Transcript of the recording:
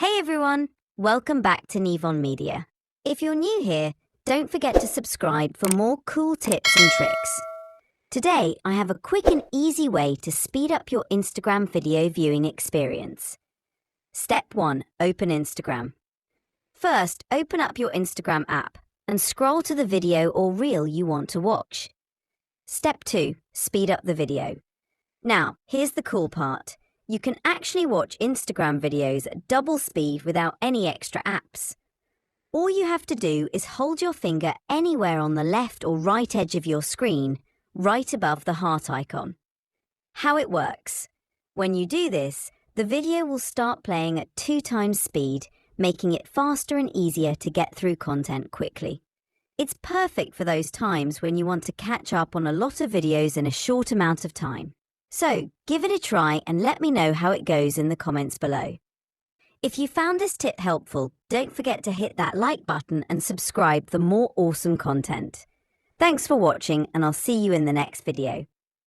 Hey everyone, welcome back to Nivon Media. If you're new here, don't forget to subscribe for more cool tips and tricks. Today, I have a quick and easy way to speed up your Instagram video viewing experience. Step 1. Open Instagram. First, open up your Instagram app and scroll to the video or reel you want to watch. Step 2. Speed up the video. Now, here's the cool part. You can actually watch Instagram videos at double speed without any extra apps. All you have to do is hold your finger anywhere on the left or right edge of your screen, right above the heart icon. How it works. When you do this, the video will start playing at 2 times speed, making it faster and easier to get through content quickly. It's perfect for those times when you want to catch up on a lot of videos in a short amount of time. So, give it a try and let me know how it goes in the comments below. If you found this tip helpful, don't forget to hit that like button and subscribe for more awesome content. Thanks for watching, and I'll see you in the next video.